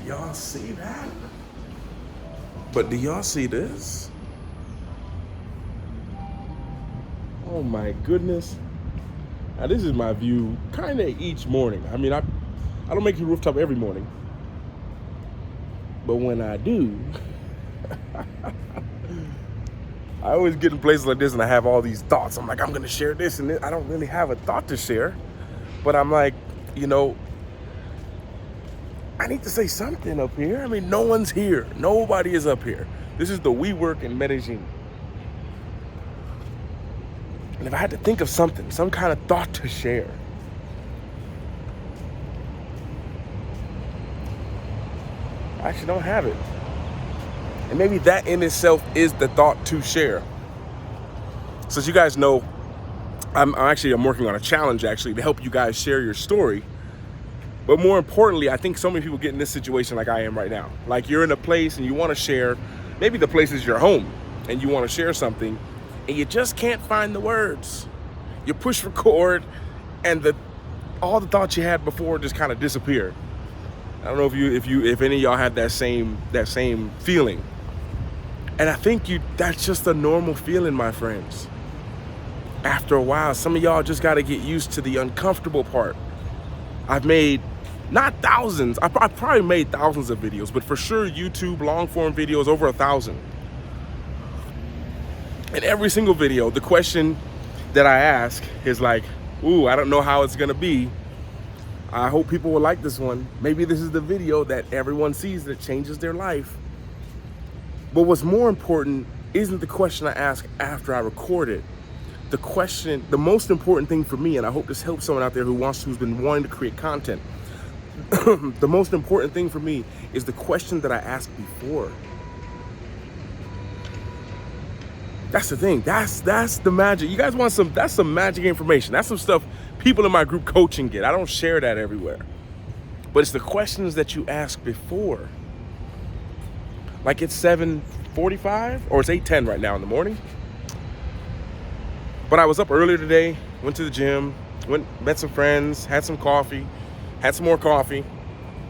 y'all see that? But do y'all see this? Oh my goodness. Now this is my view kind of each morning. I mean, I don't make the rooftop every morning. But when I do, I always get in places like this and I have all these thoughts. I'm like, I'm going to share this and this. I don't really have a thought to share. But I'm like, you know, I need to say something up here. I mean, no one's here. Nobody is up here. This is the WeWork in Medellin. And if I had to think of something, some kind of thought to share, I actually don't have it. And maybe that in itself is the thought to share. So as you guys know, I'm working on a challenge actually to help you guys share your story. But more importantly, I think so many people get in this situation like I am right now. Like you're in a place and you want to share, maybe the place is your home and you want to share something and you just can't find the words. You push record and all the thoughts you had before just kind of disappear. I don't know if any of y'all have that same feeling. And I think that's just a normal feeling, my friends. After a while, some of y'all just got to get used to the uncomfortable part. I've made not thousands, I've probably made thousands of videos, but for sure YouTube long form videos over 1,000. In every single video, the question that I ask is like, ooh, I don't know how it's gonna be. I hope people will like this one. Maybe this is the video that everyone sees that changes their life. But what's more important isn't the question I ask after I record it. The most important thing for me, and I hope this helps someone out there who's been wanting to create content. The most important thing for me is the question that I asked before. That's the thing. That's the magic. You guys want that's some magic information. That's some stuff people in my group coaching get. I don't share that everywhere. But it's the questions that you ask before. Like it's 7:45 or it's 8:10 right now in the morning. But I was up earlier today, went to the gym, met some friends, had some coffee, had some more coffee.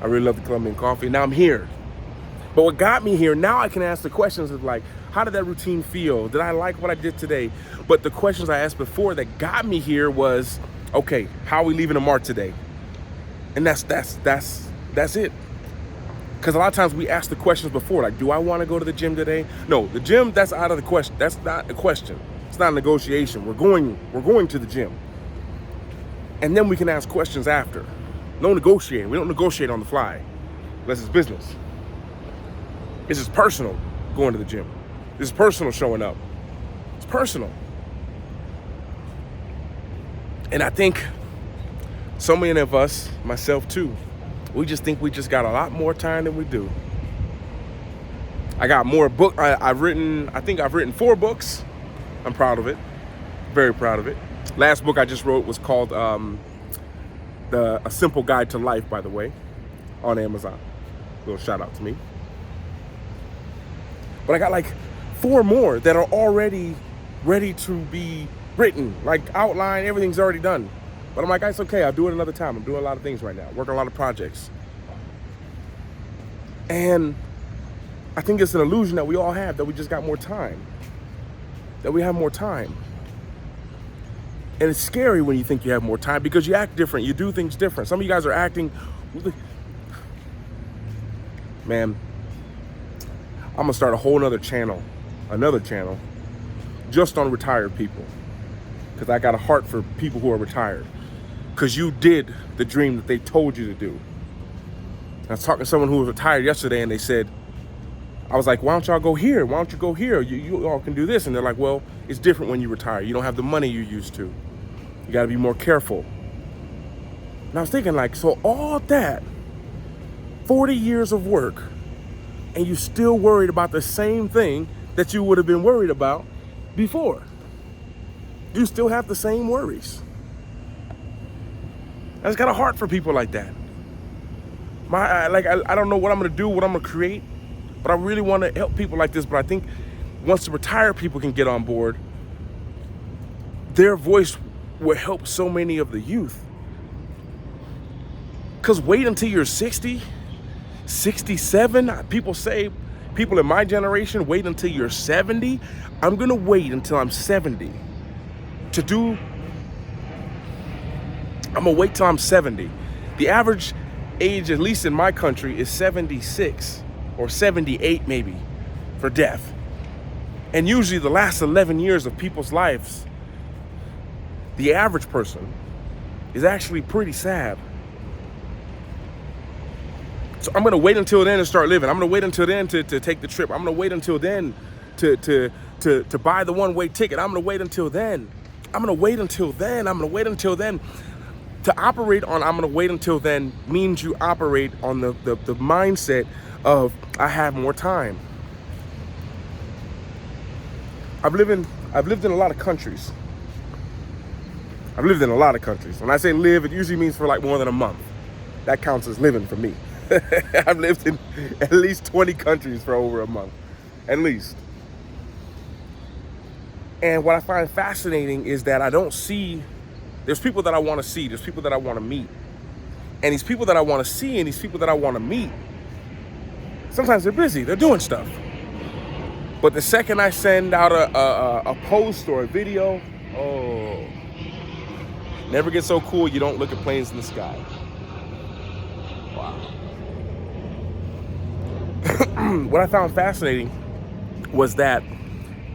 I really love the Colombian coffee. Now I'm here. But what got me here, now I can ask the questions of like, how did that routine feel? Did I like what I did today? But the questions I asked before that got me here was, okay, how are we leaving a mark today? And that's it. Because a lot of times we ask the questions before, like, do I want to go to the gym today? No, the gym, that's out of the question. That's not a question. It's not a negotiation. We're going to the gym. And then we can ask questions after. No negotiating. We don't negotiate on the fly unless it's business. This is personal, going to the gym. This is personal, showing up. It's personal. And I think so many of us, myself too, we just think we just got a lot more time than we do. I got more book. I think I've written 4 books. I'm proud of it. Very proud of it. Last book I just wrote was called A Simple Guide to Life, by the way, on Amazon. Little shout out to me. But I got like 4 more that are already ready to be written, like outline, everything's already done. But I'm like, it's okay, I'll do it another time. I'm doing a lot of things right now, working on a lot of projects. And I think it's an illusion that we all have, that we just got more time. That we have more time. And it's scary when you think you have more time because you act different, you do things different. Some of you guys are acting, man, I'm gonna start a whole another channel, just on retired people. Because I got a heart for people who are retired. Because you did the dream that they told you to do. I was talking to someone who was retired yesterday and they said, I was like, why don't y'all go here? Why don't you go here? You all can do this. And they're like, well, it's different when you retire. You don't have the money you used to. You gotta be more careful. And I was thinking like, so all that, 40 years of work, and you still worried about the same thing that you would have been worried about before. You still have the same worries. I just got a heart for people like that. I don't know what I'm gonna do, what I'm gonna create, but I really want to help people like this. But I think once the retired people can get on board, their voice will help so many of the youth. Because wait until you're 60, 67. People say, people in my generation, wait until you're 70. I'm gonna wait until I'm 70 to do, I'm gonna wait till I'm 70. The average age, at least in my country, is 76 or 78 maybe for death. And usually the last 11 years of people's lives, the average person is actually pretty sad. So I'm gonna wait until then to start living. I'm gonna wait until then to take the trip. I'm gonna wait until then to buy the one-way ticket. I'm gonna wait until then. I'm gonna wait until then. I'm gonna wait until then. To operate on I'm gonna wait until then means you operate on the mindset of I have more time. I've lived in a lot of countries. I've lived in a lot of countries. When I say live, it usually means for like more than a month. That counts as living for me. I've lived in at least 20 countries for over a month, at least. And what I find fascinating is that I don't see, there's people that I want to see, there's people that I want to meet. And these people that I want to see and these people that I want to meet, sometimes they're busy, they're doing stuff. But the second I send out a post or a video, oh, never get so cool you don't look at planes in the sky. Wow. What I found fascinating was that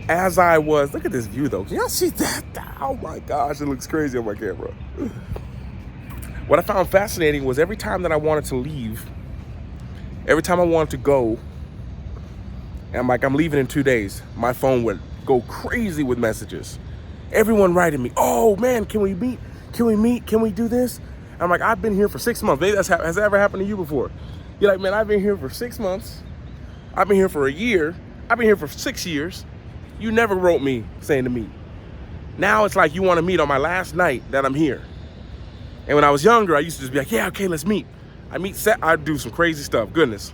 as I was, look at this view though. Can y'all see that? Oh my gosh, it looks crazy on my camera. What I found fascinating was every time that I wanted to leave, every time I wanted to go, and I'm like, I'm leaving in 2 days, my phone would go crazy with messages. Everyone writing me, oh man, can we meet? Can we meet? Can we do this? I'm like, I've been here for 6 months. Maybe has that ever happened to you before? You're like, man, I've been here for 6 months. I've been here for a year. I've been here for 6 years. You never wrote me saying to meet. Now it's like you want to meet on my last night that I'm here. And when I was younger, I used to just be like, yeah, okay, let's meet. I'd do some crazy stuff, goodness.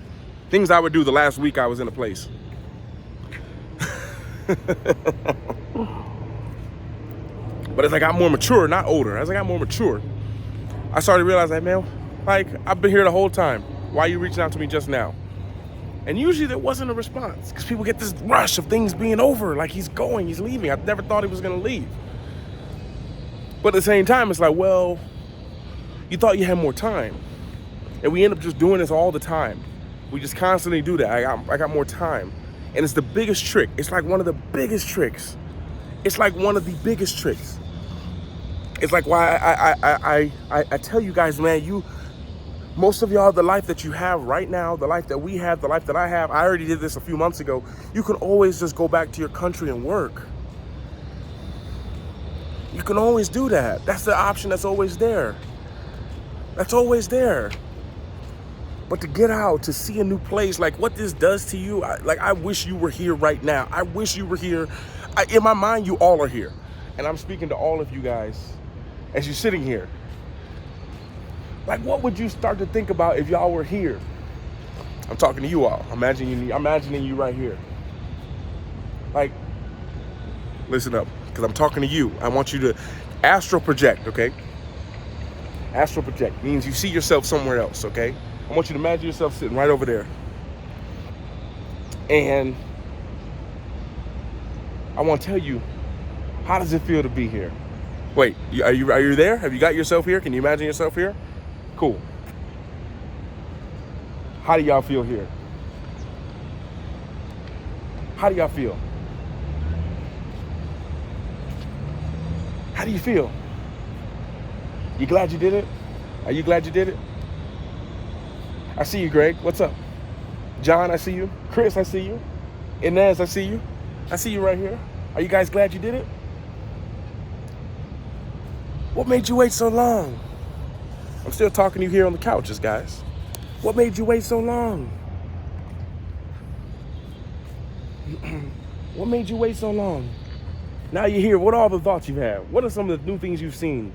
Things I would do the last week I was in a place. But as I got more mature, not older, as I got more mature, I started to realize that, man, like, I've been here the whole time. Why are you reaching out to me just now? And usually there wasn't a response because people get this rush of things being over, like he's going, he's leaving. I never thought he was going to leave. But at the same time, it's like, well, you thought you had more time. And we end up just doing this all the time. We just constantly do that. I got more time. And it's the biggest trick. It's like one of the biggest tricks. It's like one of the biggest tricks. It's like why I tell you guys, man, most of y'all, the life that you have right now, the life that we have, the life that I have, I already did this a few months ago. You can always just go back to your country and work. You can always do that. That's the option that's always there. That's always there. But to get out, to see a new place, like what this does to you, I wish you were here right now. I wish you were here. In my mind, you all are here. And I'm speaking to all of you guys as you're sitting here. Like, what would you start to think about if y'all were here? I'm talking to you all. I'm imagining you right here. Like, listen up, because I'm talking to you. I want you to astral project, okay? Astral project means you see yourself somewhere else, okay? I want you to imagine yourself sitting right over there. And I want to tell you, how does it feel to be here? Wait, are you there? Have you got yourself here? Can you imagine yourself here? Cool. How do y'all feel here? How do y'all feel? How do you feel? You glad you did it? Are you glad you did it? I see you, Greg. What's up? John, I see you. Chris, I see you. Inez, I see you. I see you right here. Are you guys glad you did it? What made you wait so long? I'm still talking to you here on the couches, guys. What made you wait so long? What made you wait so long? Now you're here. What are all the thoughts you've had? What are some of the new things you've seen?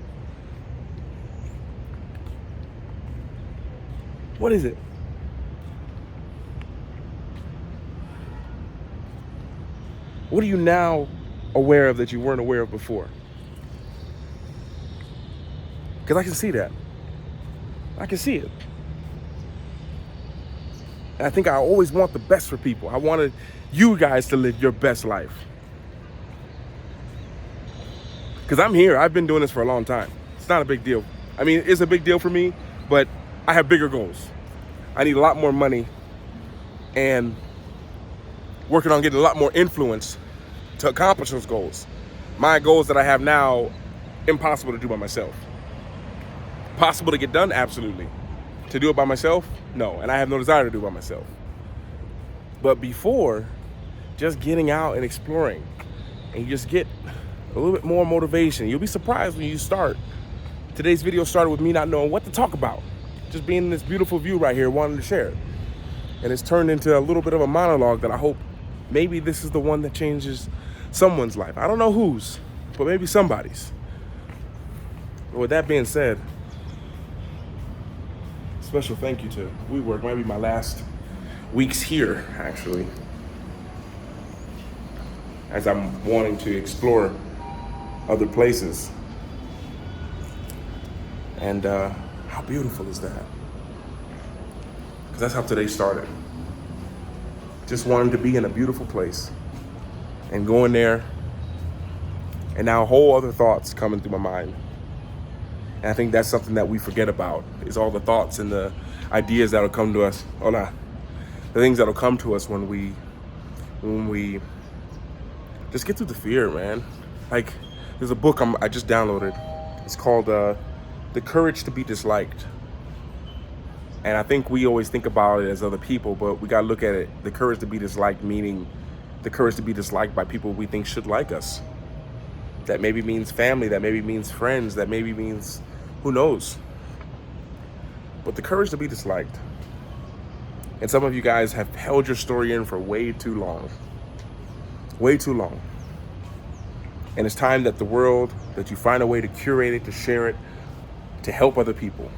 What is it? What are you now aware of that you weren't aware of before? Because I can see that. I can see it. And I think I always want the best for people. I wanted you guys to live your best life. Because I'm here. I've been doing this for a long time. It's not a big deal. I mean, it's a big deal for me, but I have bigger goals. I need a lot more money and working on getting a lot more influence to accomplish those goals. My goals that I have now, impossible to do by myself. Possible to get done? Absolutely. To do it by myself? No. And I have no desire to do it by myself. But before, just getting out and exploring, and you just get a little bit more motivation. You'll be surprised when you start. Today's video started with me not knowing what to talk about. Just being in this beautiful view right here, wanting to share it. And it's turned into a little bit of a monologue that I hope maybe this is the one that changes someone's life. I don't know whose, but maybe somebody's. But with that being said, special thank you to WeWork. Might be my last weeks here, actually, as I'm wanting to explore other places. And how beautiful is that? Because that's how today started. Just wanting to be in a beautiful place and going there, and now whole other thoughts coming through my mind. And I think that's something that we forget about, is all the thoughts and the ideas that'll come to us. The things that'll come to us when we just get through the fear, man. Like, there's a book I just downloaded. It's called The Courage to Be Disliked. And I think we always think about it as other people, but we gotta look at it, the courage to be disliked, meaning the courage to be disliked by people we think should like us. That maybe means family, that maybe means friends, that maybe means who knows. But the courage to be disliked. And some of you guys have held your story in for way too long. Way too long. And it's time that that you find a way to curate it, to share it, to help other people.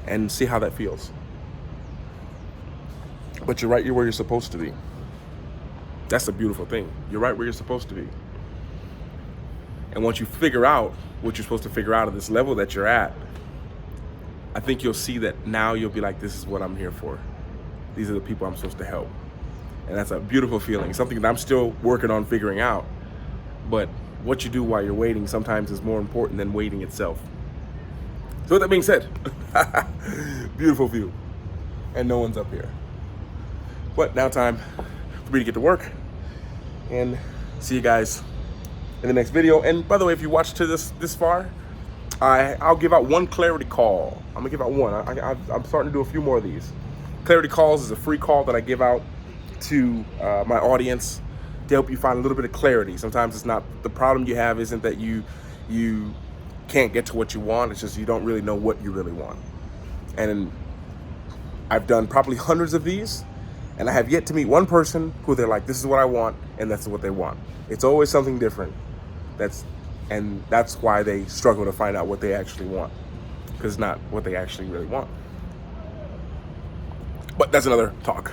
And see how that feels. But you're right, you're where you're supposed to be. That's the beautiful thing. You're right where you're supposed to be. And once you figure out what you're supposed to figure out at this level that you're at, I think you'll see that now you'll be like, this is what I'm here for. These are the people I'm supposed to help. And that's a beautiful feeling, something that I'm still working on figuring out. But what you do while you're waiting sometimes is more important than waiting itself. So with that being said, beautiful view, and no one's up here. But now time for me to get to work, and see you guys in the next video. And by the way, if you watched to this far, I'll give out one clarity call. I'm gonna give out one. I'm starting to do a few more of these. Clarity calls is a free call that I give out to my audience to help you find a little bit of clarity. Sometimes it's not, the problem you have isn't that you can't get to what you want, it's just you don't really know what you really want. And I've done probably hundreds of these, and I have yet to meet one person who they're like, this is what I want, and that's what they want. It's always something different. That's why they struggle to find out what they actually want, because it's not what they actually really want. But that's another talk.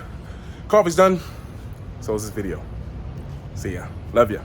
Coffee's done, so is this video. See ya. Love ya.